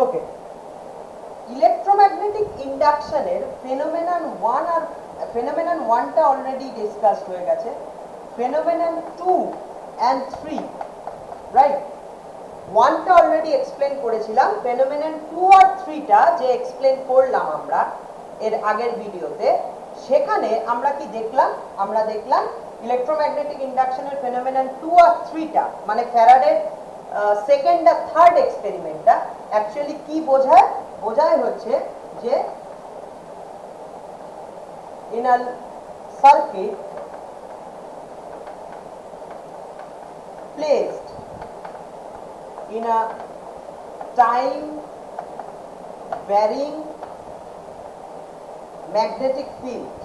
ওকে, electromagnetic ইন্ডাকশনের phenomenon 1 আর phenomenon 1টা অলরেডি ডিসকাসড হয়ে গেছে, ফেনোমেনন 2 and 3, রাইট? 1টা অলরেডি এক্সপ্লেন করেছিলাম, ফেনোমেনন 2 আর 3টা যে এক্সপ্লেন করলাম আমরা এর আগের ভিডিওতে, সেখানে আমরা কি দেখলাম? আমরা দেখলাম ইলেকট্রোম্যাগনেটিক ইন্ডাকশনের ফেনোমেনন 2 আর 3টা মানে ফ্যারাডের সেকেন্ড আর থার্ড এক্সপেরিমেন্টটা অ্যাকচুয়ালি কি বোঝায়? বোঝায় হচ্ছে যে in a circuit placed in a time varying magnetic field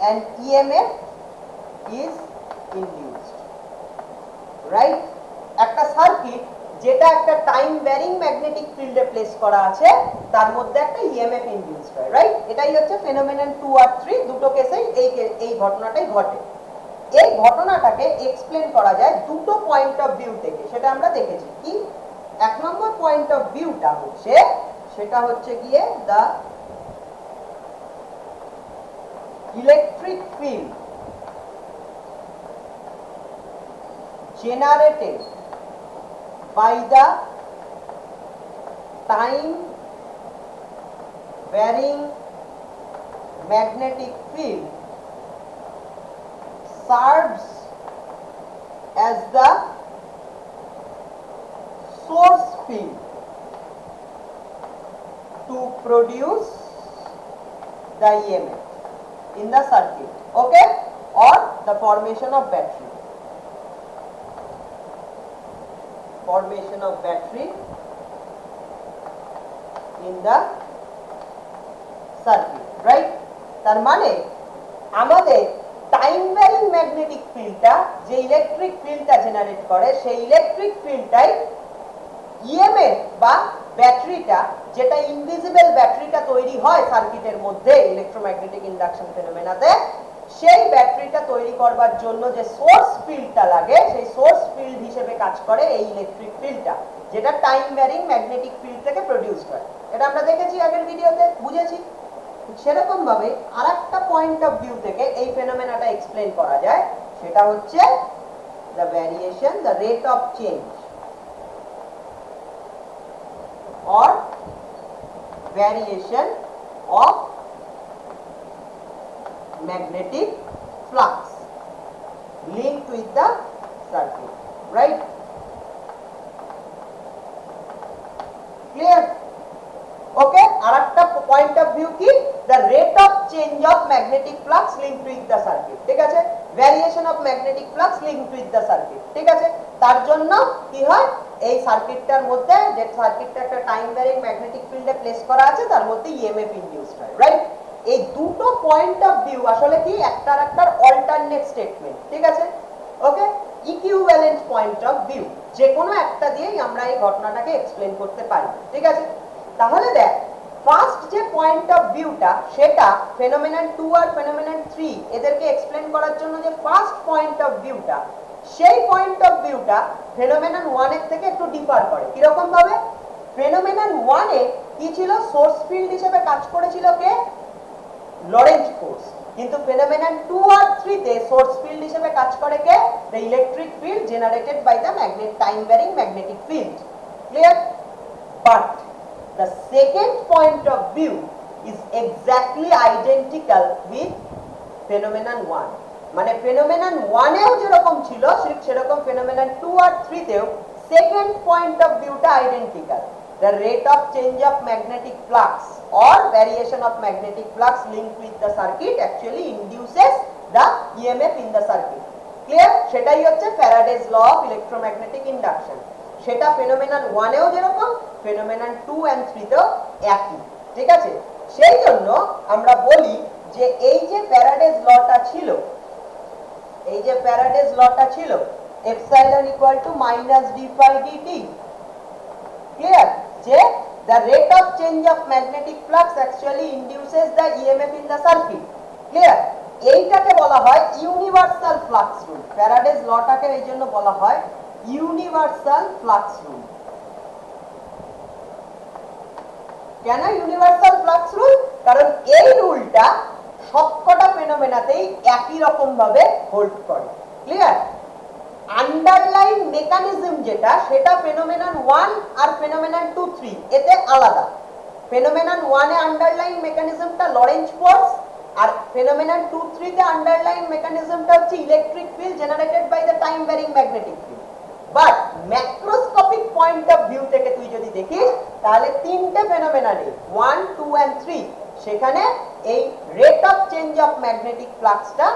and EMF is induced, right? একটা সার্কিট যেটা একটা টাইম ভ্যারিং ম্যাগনেটিক ফিল্ডে প্লেস করা আছে, তার মধ্যে একটা ইএমএফ ইনডিউসড হয়, রাইট? এটাই হচ্ছে ফেনোমেনন 2 আর 3, দুটো কেসেই এই ঘটনাটাই ঘটে। এই ঘটনাটাকে এক্সপ্লেন করা যায় দুটো পয়েন্ট অফ ভিউ থেকে, সেটা আমরা দেখেছি। কি এক নম্বর পয়েন্ট অফ ভিউটা হচ্ছে, সেটা হচ্ছে গিয়ে the electric field generated by the time varying magnetic field serves as the source field to produce the EMF in the circuit, okay, or the formation of battery. Formation of battery in the circuit, right? তার মানে আমাদের time varying magnetic ফিল্ডটা যে electric ফিল্ডটা generate করে, সেই electric ফিল্ডটাই EMF বা ব্যাটারিটা, যেটা ইনভিজিবল ব্যাটারিটা তৈরি হয় সার্কিটের মধ্যে ইলেকট্রোম্যাগনেটিক ইন্ডাকশন ফেনোমেনাতে, সেই ব্যাটারিটা তৈরি করবার জন্য যে সোর্স ফিল্ডটা লাগে, সেই সোর্স ফিল্ড হিসেবে কাজ করে এই ইলেকট্রিক ফিল্ডটা, যেটা টাইম ভ্যারিং ম্যাগনেটিক ফিল্ড থেকে প্রডিউস হয়। এটা আমরা দেখেছি আগের ভিডিওতে, বুঝেছি। সেরকম ভাবে আরেকটা পয়েন্ট অফ ভিউ থেকে এই ফেনোমেনাটা এক্সপ্লেন করা যায়, সেটা হচ্ছে the variation, the rate of change or variation of magnetic flux linked with the circuit, right? Clear? Okay, arekta point of view ki the rate of change of magnetic flux linked with the circuit, ঠিক আছে? variation of magnetic flux linked with the circuit, ঠিক আছে? তার জন্য কি হয়, এই সার্কিটটার মধ্যে, যে সার্কিটটা একটা টাইম ভ্যারিং ম্যাগনেটিক ফিল্ডে প্লেস করা আছে, তার মধ্যে ইএমএফ ইনডিউসড হয়, রাইট? এই দুটো পয়েন্ট অফ ভিউ আসলে কি একটার অল্টারনেট স্টেটমেন্ট, ঠিক আছে? ওকে, ইকুইভ্যালেন্ট পয়েন্ট অফ ভিউ, যে কোনো একটা দিয়েই আমরা এই ঘটনাটাকে এক্সপ্লেন করতে পারি, ঠিক আছে? তাহলে দেখ, ফার্স্ট যে পয়েন্ট অফ ভিউটা, সেটা ফেনোমেনন 2 আর ফেনোমেনন 3 এদেরকে এক্সপ্লেন করার জন্য যে ফার্স্ট পয়েন্ট অফ ভিউটা, সেই পয়েন্ট অফ ভিউটা ফেনোমেনন 1 এর থেকে একটু ডিফার করে। কিরকম ভাবে? ফেনোমেনন 1 এ কি ছিল? সোর্স ফিল্ড হিসেবে কাজ করেছিল কে? লরেন্জ ফোর্স। কিন্তু ফেনোমেনন 2 আর 3 তে সোর্স ফিল্ড হিসেবে কাজ করে কে? The electric field generated by the time varying magnetic field. Clear? But the second point of view is exactly identical with phenomenon 1. মানে phenomenon 1 এও যেরকম ছিল সেরকম phenomenon 2 আর 3 তেও second point of view টা identical. The rate of change of magnetic flux or variation of magnetic flux linked with the circuit actually induces the EMF in the circuit. Clear? সেটাই হচ্ছে Faraday's law of electromagnetic induction. সেটা phenomenon 1 এও যেরকম, phenomenon 2 and 3 তেও একই, ঠিক আছে? সেই জন্য আমরা বলি যে এই যে ফ্যারাডেজ লটা ছিল, এই যে ফ্যারাডেজ লটা ছিল, epsilon equal to minus D phi DT, clear? যে the rate of change of magnetic flux actually induces the EMF in the circuit, clear? এইটাকে বলা হয় ইউনিভার্সাল ফ্লাক্স রুল। ফ্যারাডেজ লটাকে এই জন্য বলা হয় ইউনিভার্সাল ফ্লাক্স রুল। কেন ইউনিভার্সাল ফ্লাক্স রুল? কারণ এই রুলটা সবকটা ফেনোমেনাতেই একই রকম ভাবে হোল্ড করে। ক্লিয়ার? আন্ডারলাইন মেকানিজম যেটা, সেটা ফেনোমেনন 1 আর ফেনোমেনন 2 3 এতে আলাদা। ফেনোমেনন 1 এ আন্ডারলাইন মেকানিজমটা লরেঞ্জ ফোর্স, আর ফেনোমেনন 2 3 তে আন্ডারলাইন মেকানিজমটা হচ্ছে electric field generated by the time varying magnetic field. But macroscopic point of view থেকে তুই যদি দেখিস, তাহলে তিনটে ফেনোমেননে 1 2 and 3 সেখানে এই rate of change of magnetic ফ্লাক্সটা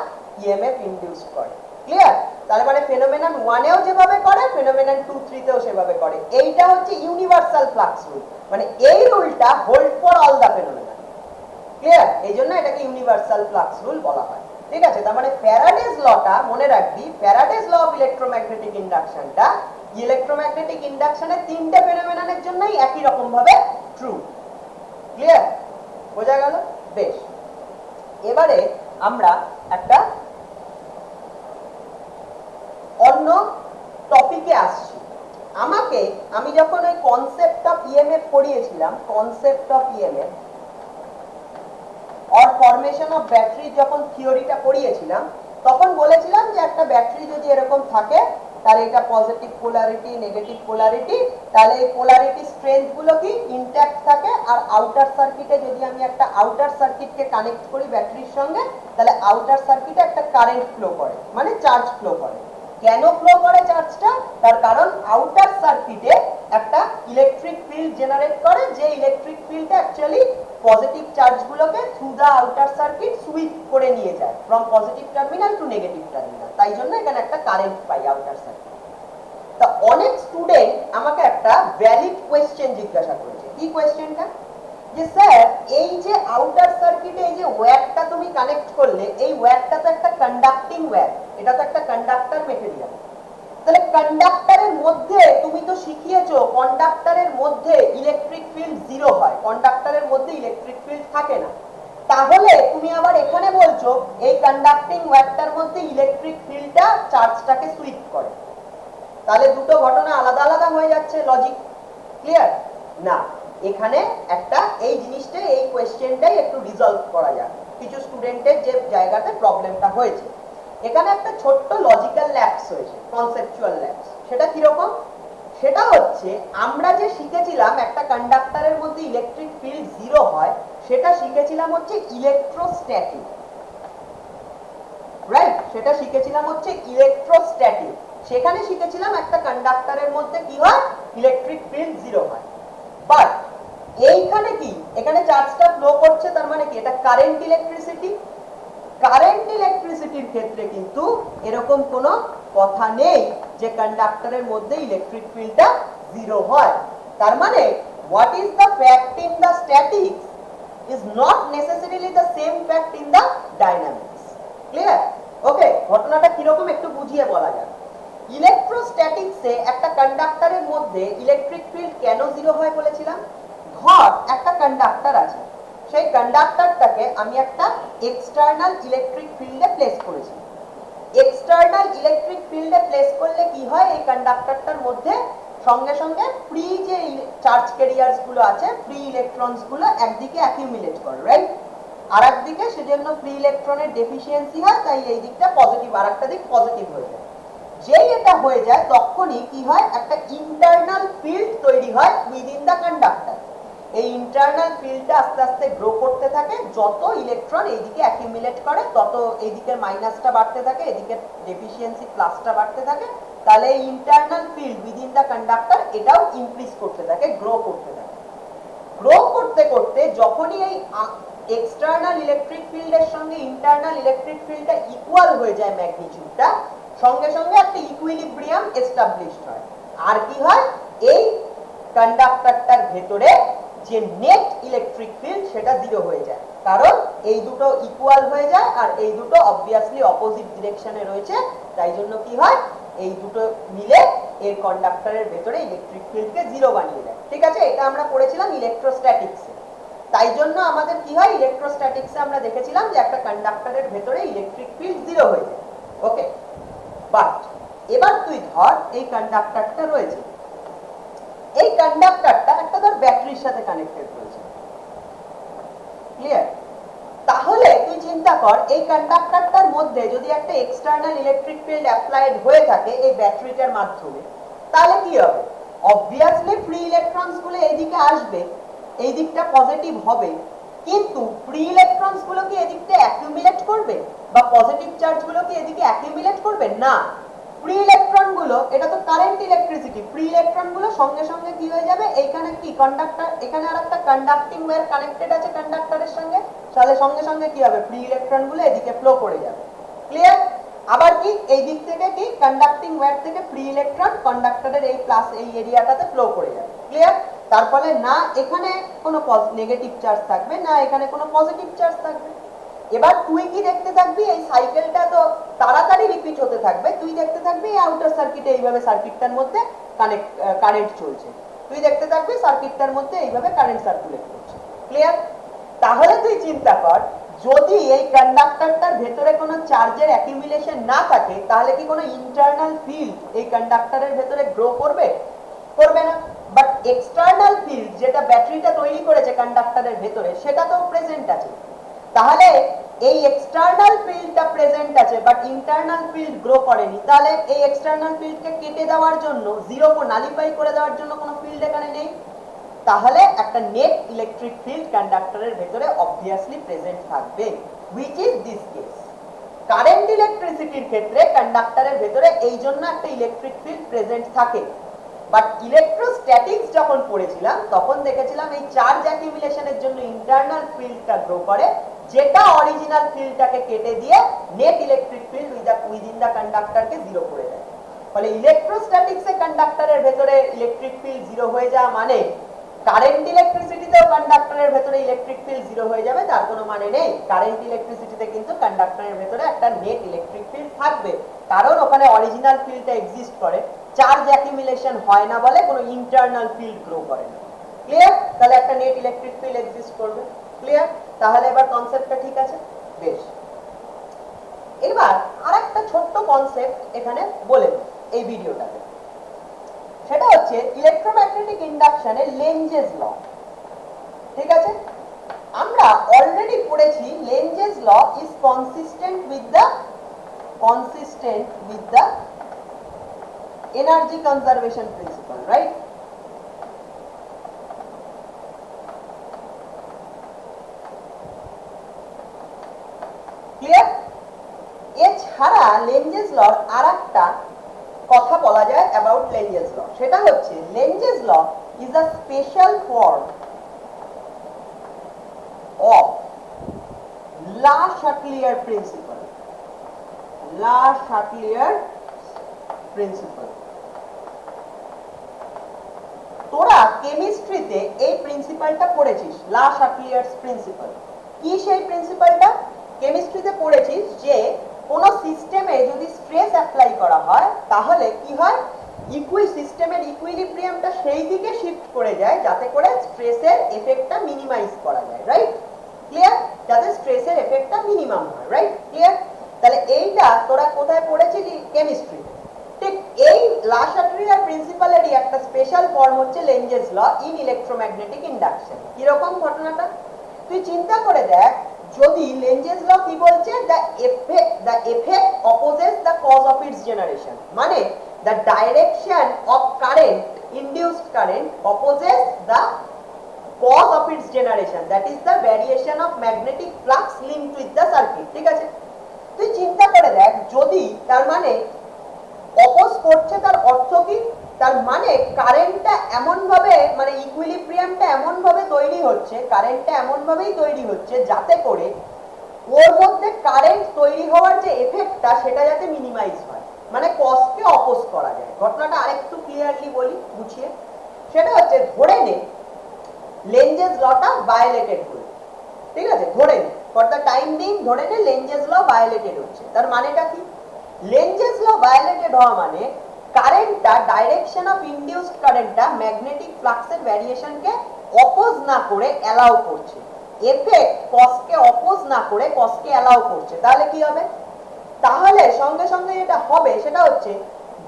ইএমএফ ইনডিউস করে। ক্লিয়ার? তার মানে ফেনোমেনন 1 এও যেভাবে করে, ফেনোমেনন 2 3 তেও সেভাবে করে। এইটা হচ্ছে ইউনিভার্সাল ফ্লাক্স রুল, মানে এই রুলটা hold for all the phenomenon. Clear? এইজন্য এটাকে ইউনিভার্সাল ফ্লাক্স রুল বলা হয়। ঠিক আছে? তার মানে ফ্যারাডেজ লটা মনে রাখবি, ফ্যারাডেজ ল অফ ইলেকট্রোম্যাগনেটিক ইন্ডাকশনটা ইলেকট্রোম্যাগনেটিক ইন্ডাকশনের তিনটে ফেনোমেননের জন্যই একই রকম ভাবে ট্রু। ক্লিয়ার? বোঝা গেল? বেশ, এবারে আমরা একটা অন্য টপিকে আসছি। আমি যখন ওই কনসেপ্ট অফ ইএমএফ পড়িয়েছিলাম, concept of EMF or formation of battery যখন থিওরিটা পড়িয়েছিলাম, তখন বলেছিলাম যে একটা ব্যাটারি যদি এরকম থাকে, তাহলে এটা পজিটিভ পোলারিটি, নেগেটিভ পোলারিটি, তাহলে এই পোলারিটি স্ট্রেংথ গুলো কি ইনট্যাক্ট থাকে। আর আউটার সার্কিটে যদি আমি একটা আউটার সার্কিটকে কানেক্ট করি ব্যাটারির সঙ্গে, তাহলে আউটার সার্কিটে একটা কারেন্ট ফ্লো করে, মানে চার্জ ফ্লো করে। কেন ফ্লো করে চার্জটা? তার কারণ আউটার সার্কিটে একটা ইলেকট্রিক ফিল্ড জেনারেট করে, যে ইলেকট্রিক ফিল্ডটা অ্যাকচুয়ালি পজিটিভ চার্জগুলোকে through the outer circuit sweep করে নিয়ে যায় from positive terminal to negative terminal. তাই জন্য এখানে একটা কারেন্ট পাই আউটার সার্কিট। তা অনেক স্টুডেন্ট আমাকে একটা ভ্যালিড কোয়েশ্চেন জিজ্ঞাসা করেছে। কি কোয়েশ্চেনটা? যে স্যার, এই যে আউটার সার্কিটে এই যে ওয়্যারটা তুমি কানেক্ট করলে, এই ওয়্যারটা তো একটা কন্ডাক্টিং ওয়্যার, এটা তো একটা কন্ডাক্টর মেটেরিয়াল। তাহলে কন্ডাক্টরের মধ্যে তুমি তো শিখিয়েছো কন্ডাক্টরের মধ্যে ইলেকট্রিক ফিল্ড জিরো হয়, কন্ডাক্টরের মধ্যে ইলেকট্রিক ফিল্ড থাকে না। তাহলে তুমি আবার এখানে বলছো এই কন্ডাক্টিং ওয়্যারটার মধ্যে ইলেকট্রিক ফিল্ডটা চার্জটাকে সুইপ করে। তাহলে দুটো ঘটনা আলাদা আলাদা হয়ে যাচ্ছে, লজিক। ক্লিয়ার? না, এখানে একটা এই জিনিসটা, এই কোয়েশ্চেনটাই একটু রিজলভ করা যায়। কিছু স্টুডেন্টের যে জায়গাতে প্রবলেমটা হয়েছে, এখানে একটা ছোট্ট লজিক্যাল ল্যাপস হয়েছে, কনসেপচুয়াল ল্যাপস। সেটা কিরকম? সেটা হচ্ছে আমরা যে শিখেছিলাম একটা কন্ডাক্টরের মধ্যে ইলেকট্রিক ফিল্ড জিরো হয়, সেটা শিখেছিলাম হচ্ছে ইলেকট্রোস্ট্যাটিক। রাইট? সেটা শিখেছিলাম হচ্ছে ইলেকট্রোস্ট্যাটিক। সেখানে শিখেছিলাম একটা কন্ডাক্টরের মধ্যে কি হয়, ইলেকট্রিক ফিল্ড জিরো হয়। বাট এইখানে কি, এখানে চার্জটা ফ্লো করছে, তার মানে কি এটা কারেন্ট ইলেকট্রিসিটি। কারেন্ট ইলেকট্রিসিটির ক্ষেত্রে কিন্তু এরকম কোনো কথা নেই যে কন্ডাক্টরের মধ্যে ইলেকট্রিক ফিল্ডটা জিরো হয়। তার মানে what is the fact in the statics is not necessarily the same fact in the dynamics. Clear? Okay, ঘটনাটা কিরকম একটু বুঝিয়ে বলা যাক। ইলেকট্রোস্ট্যাটিক্সে একটা কন্ডাক্টরের মধ্যে ইলেকট্রিক ফিল্ড কেন জিরো হয় বলেছিলাম? ধর একটা কন্ডাক্টর আছে, সেই কন্ডাক্টরটাকে আমি একটা এক্সটার্নাল ইলেকট্রিক ফিল্ডে প্লেস করেছি। এক্সটার্নাল ইলেকট্রিক ফিল্ডে প্লেস করলে কি হয়, এই কন্ডাক্টরটার মধ্যে সঙ্গে সঙ্গে ফ্রি যে চার্জ ক্যারিয়ার্স গুলো আছে, ফ্রি ইলেকট্রনস গুলো একদিকে অ্যাকিউমুলেট করে, রাইট? আর একদিকে সেজন্য ফ্রি ইলেকট্রনের ডেফিসিয়েন্সি হয়, তাই এই দিকটা পজিটিভ, আর একটা দিক পজিটিভ হয়ে যায়। যেই এটা হয়ে যায় তখনই কি হয়, একটা ইন্টারনাল ফিল্ড তৈরি হয় উইদিন দ্য কন্ডাক্টর। এই ইন্টারনাল ফিল্ডটা আস্তে আস্তে গ্রো করতে থাকে, যত ইলেকট্রন এইদিকে অ্যাকিউমুলেট করে তত এইদিকে মাইনাসটা বাড়তে থাকে, এদিকে ডেফিসিয়েন্সি প্লাসটা বাড়তে থাকে। তাহলে এই internal field within the conductor এটাও ইনক্রিজ করতে থাকে, গ্রো করতে থাকে। গ্রো করতে করতে যখনই এই এক্সটার্নাল ইলেকট্রিক ফিল্ডের সঙ্গে ইন্টারনাল ইলেকট্রিক ফিল্ডটা ইকুয়াল হয়ে যায় ম্যাগনিটিউডটা, সঙ্গে সঙ্গে একটা ইকুইলিব্রিয়াম এস্টাবলিশড হয়। আর কি হয়, এই কন্ডাক্টরটার ভেতরে যে নেট ইলেকট্রিক ফিল্ড সেটা জিরো হয়ে যায়, কারণ এই দুটো ইকুয়াল হয়ে যায় আর এই দুটো অবভিয়াসলি অপোজিট ডিরেকশনে রয়েছে। তাই জন্য কি হয়, এই দুটো মিলে এর কন্ডাক্টরের ভেতরে ইলেকট্রিক ফিল্ডকে জিরো বানিয়ে দেয়। ঠিক আছে? এটা আমরা পড়েছিলাম ইলেকট্রোস্ট্যাটিক্সে। তাই জন্য আমাদের কি হয়, ইলেকট্রোস্ট্যাটিক্সে আমরা দেখেছিলাম যে একটা কন্ডাক্টরের ভেতরে ইলেকট্রিক ফিল্ড জিরো হয়ে যায়। ওকে, বাট এবার তুই ধর এই কন্ডাক্টরটা রয়েছে, এই কন্ডাক্টরটা একটা ধর ব্যাটারির সাথে কানেক্টেড রয়েছে, ক্লিয়ার? তাহলে তুই চিন্তা কর এই কন্ডাক্টরটার মধ্যে যদি একটা এক্সটার্নাল ইলেকট্রিক ফিল্ড অ্যাপ্লাইড হয়ে থাকে এই ব্যাটারিটার মাধ্যমে, তাহলে কি হবে? অবভিয়াসলি ফ্রি ইলেকট্রনস গুলো এইদিকে আসবে, এই দিকটা পজিটিভ হবে, কিন্তু ফ্রি ইলেকট্রনস গুলো কি এদিকটা অ্যাকিউমুলেট করবে বা পজিটিভ চার্জ গুলো কি এদিকে অ্যাকিউমুলেট করবে? না, ফ্রি ইলেকট্রন গুলো, এটা তো কারেন্ট ইলেকট্রিসিটি, ফ্রি ইলেকট্রন গুলো সঙ্গে সঙ্গে কি হয়ে যাবে, এইখানে কি কন্ডাক্টর, এখানে আরেকটা কন্ডাক্টিং ওয়্যার কানেক্টেড আছে কন্ডাক্টরের সঙ্গে, তাহলে সঙ্গে সঙ্গে কি হবে, ফ্রি ইলেকট্রন গুলো এদিকে ফ্লো করে যাবে, ক্লিয়ার? আবার কি এই দিক থেকে কি কন্ডাক্টিং ওয়্যার থেকে ফ্রি ইলেকট্রন কন্ডাক্টরের এই প্লাস এই এরিয়াটাতে ফ্লো করে যাবে, ক্লিয়ার? তার ফলে না এখানে কোনো নেগেটিভ চার্জ থাকবে, না এখানে কোনো পজিটিভ চার্জ থাকবে। এবার তুই কি দেখতে থাকবি, এই সাইকেলটা তো তাড়াতাড়ি রিপিট হতে থাকবে, তুই দেখতে থাকবি এই আউটার সার্কিটে এইভাবে সার্কিটটার মধ্যে কারেন্ট চলছে, তুই দেখতে থাকবি সার্কিটটার মধ্যে এইভাবে কারেন্ট সার্কুলেট করছে, ক্লিয়ার? তাহলে তুই চিন্তা কর, যদি এই কন্ডাক্টরটার ভেতরে কোনো চার্জের অ্যাকিউমুলেশন না থাকে, তাহলে কি কোনো ইন্টারনাল ফিল্ড এই কন্ডাক্টরের ভেতরে গ্রো করবে? করবে না। বাট এক্সটার্নাল ফিল্ড যেটা ব্যাটারিটা তৈরি করেছে কন্ডাক্টরের ভেতরে, সেটা তো প্রেজেন্ট আছে। তাহলে এই এক্সটার্নাল ফিল্ডটা প্রেজেন্ট আছে বাট ইন্টারনাল ফিল্ড গ্রো করেনি, তাহলে এই এক্সটার্নাল ফিল্ডকে কেটে দেওয়ার জন্য, জিরো কো নালিফাই করে দেওয়ার জন্য কোনো ফিল্ড এখানে নেই, তাহলে একটা নেট ইলেকট্রিক ফিল্ড কন্ডাক্টরের ভেতরে অবভিয়াসলি প্রেজেন্ট থাকবে, which is this case. Current ইলেকট্রিসিটির ক্ষেত্রে কন্ডাক্টরের ভেতরে এই জন্য একটা ইলেকট্রিক ফিল্ড প্রেজেন্ট থাকে, বাট ইলেকট্রোস্ট্যাটিক্স যখন পড়েছিলাম তখন দেখেছিলাম এই চার্জ অ্যাকিউমুলেশনের জন্য ইন্টারনাল ফিল্ডটা গ্রো করে, যেটা অরিজিনাল ফিল্ডটাকে কেটে দিয়ে নেট ইলেকট্রিক ফিল্ড উইদিন দা কন্ডাক্টরকে জিরো করে দেয়। ফলে ইলেকট্রোস্ট্যাটিক্সে কন্ডাক্টরের ভেতরে ইলেকট্রিক ফিল্ড জিরো হয়ে যাওয়া মানে কারেন্ট ইলেকট্রিসিটিতেও কন্ডাক্টরের ভেতরে ইলেকট্রিক ফিল্ড জিরো হয়ে যাবে, তার কোনো মানে নেই। কারেন্ট ইলেকট্রিসিটিতে কিন্তু কন্ডাক্টরের ভেতরে একটা নেট ইলেকট্রিক ফিল্ড থাকবে, কারণ ওখানে অরিজিনাল ফিল্ডটা এক্সিস্ট করে, চার্জ অ্যাকিউমুলেশন হয় না বলে কোনো ইন্টারনাল ফিল্ড গ্রো করে না, ক্লিয়ার? তাহলে একটা নেট ইলেকট্রিক ফিল্ড এক্সিস্ট করবে, ক্লিয়ার? তাহলে এবার কনসেপ্টটা ঠিক আছে, বেশ। এবার আরেকটা ছোট্ট কনসেপ্ট এখানে বলে এই ভিডিওটাতে, সেটা হচ্ছে ইলেকট্রোম্যাগনেটিক ইন্ডাকশনের লেঞ্জেস ল, ঠিক আছে? আমরা অলরেডি পড়েছি Lenz's law is consistent with the energy conservation principle, right? Clear? এছাড়া লেঞ্জেস লর আরেকটা কথা বলা যায় অ্যাবাউট লেঞ্জেস ল, সেটা হচ্ছে Lenz's law is a special form of Le Chatelier principal. লা শাটলিয়ার প্রিন্সিপাল, তোরা কেমিস্ট্রিতে এই প্রিন্সিপালটা পড়েছিস, লা শাটলিয়ার প্রিন্সিপাল। কি সেই প্রিন্সিপালটা? কেমিস্ট্রিতে পড়েছিস যে কোন সিস্টেমে যদি স্ট্রেস অ্যাপ্লাই করা হয় তাহলে কি হয়, সিস্টেমের ইকুইলিব্রিয়ামটা সেই দিকে শিফট করে যায় যাতে করে স্ট্রেসের এফেক্টটা মিনিমাইজ করা যায়, রাইট? ক্লিয়ার? যাতে স্ট্রেসের এফেক্টটা মিনিমাম হয়, রাইট? ক্লিয়ার? তাহলে এইটা তোরা কোথায় পড়েছিলি? কেমিস্ট্রিতে। ঠিক এই লা শাটলিয়ার প্রিন্সিপালেরই একটা স্পেশাল ফর্ম হচ্ছে Lenz's law in electromagnetic induction. কি রকম ঘটনাটা তুই চিন্তা করে দেখ, যদি লেঞ্জেস ল কি বলছে, the effect opposes the cause of its generation, মানে the direction of current, induced current opposes the cause of its generation, that is the variation of magnetic flux linked with the circuit, ঠিক আছে? তুই চিন্তা করে দেখ, যদি তার মানে অপোজ করছে, তার অর্থ কি? তার মানে কারেন্টটা এমন ভাবে, মানে ইকুইলিব্রিয়ামটা এমন ভাবে তৈরি হচ্ছে, কারেন্টটা এমন ভাবেই তৈরি হচ্ছে যাতে করে ওর মধ্যে কারেন্ট তৈরি হওয়ার যে এফেক্টটা সেটা যাতে মিনিমাইজ হয়, মানে কজকে অপোজ করা যায়। ঘটনাটা আরেকটু ক্লিয়ারলি বলি, বুঝিয়ে। সেটা হচ্ছে, ধরে নে লেঞ্জেস লটা ভায়োলেটেড হলো, ঠিক আছে? ধরে নে, ফর দ্য টাইম বিং ধরে নে লেঞ্জেস ল ভায়োলেটেড হচ্ছে। তার মানেটা কি? লেঞ্জেস ল ভায়োলেটেড হওয়া মানে কারেন্টটা, ডাইরেকশন অফ ইনডিউসড কারেন্টটা ম্যাগনেটিক ফ্লাক্সের ভ্যারিয়েশনকে অপোজ না করে অ্যালাউ করছে, এফেক্ট কজকে অপোজ না করে কজকে অ্যালাউ করছে। তাহলে কি হবে? তাহলে সঙ্গে সঙ্গে যেটা হবে সেটা হচ্ছে,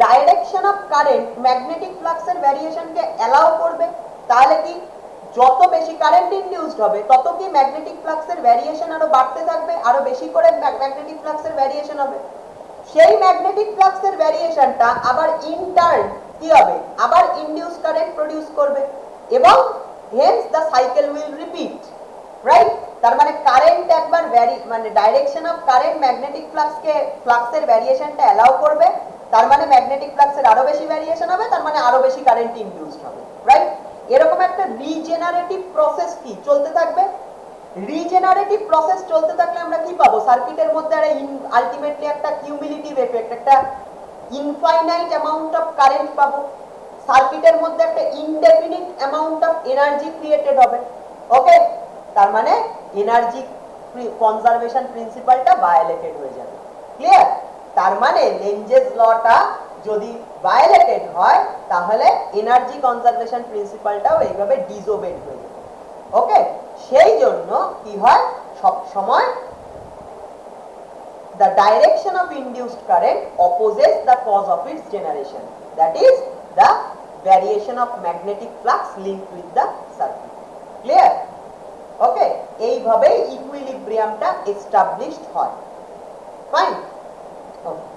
ডাইরেকশন অফ কারেন্ট ম্যাগনেটিক ফ্লাক্সের ভ্যারিয়েশনকে অ্যালাউ করবে, তাহলে কি যত বেশি কারেন্ট ইনডিউসড হবে তত কি ম্যাগনেটিক ফ্লাক্সের ভ্যারিয়েশন আরো বাড়তে থাকবে, আরো বেশি করে ম্যাগনেটিক ফ্লাক্সের ভ্যারিয়েশন হবে। সেই ম্যাগনেটিক ফ্লাক্সের ভ্যারিয়েশনটা আবার ইন টার্ন কি হবে, আবার ইনডিউস কারেন্ট প্রডিউস করবে এবং hence the cycle will repeat, right. তার মানে কারেন্ট একবার মানে ডাইরেকশন অফ কারেন্ট ম্যাগনেটিক ফ্লাক্সের ভ্যারিয়েশনটা অ্যালাউ করবে, তার মানে ম্যাগনেটিক ফ্লাক্সের আরো বেশি ভ্যারিয়েশন হবে, তার মানে আরো বেশি কারেন্ট ইনডিউসড হবে, রাইট। এরকম একটা রিজেনারেটিভ প্রসেস কি চলতে থাকবে। রিজেনারেটিভ প্রসেস চলতে থাকলে আমরা কি পাবো, সার্কিটের মধ্যে আলটিমেটলি একটা কিউমুলেটিভ এফেক্ট, একটা ইনফাইনাইট অ্যামাউন্ট অফ কারেন্ট পাবো, সার্কিটের মধ্যে একটা indefinite amount of energy created হবে। ওকে, তার মানে এনার্জি কনজারভেশন প্রিন্সিপালটা ভায়োলেটেড হয়ে যাবে। ক্লিয়ার? তার মানে লেনজেস লটা যদি ভায়োলেটেড হয় তাহলে এনার্জি কনজারভেশন প্রিন্সিপালটাও এইভাবে ডিসওবেড হয়ে যাবে। ওকে, সেই জন্য কি হয়, সব সময় the direction of induced current opposes the cause of its generation, that is the variation of magnetic flux linked with the circuit. Clear? Okay, এইভাবেই ইকুইলিব্রিয়ামটা এস্টাবলিশড হয়। ফাইন। ওকে।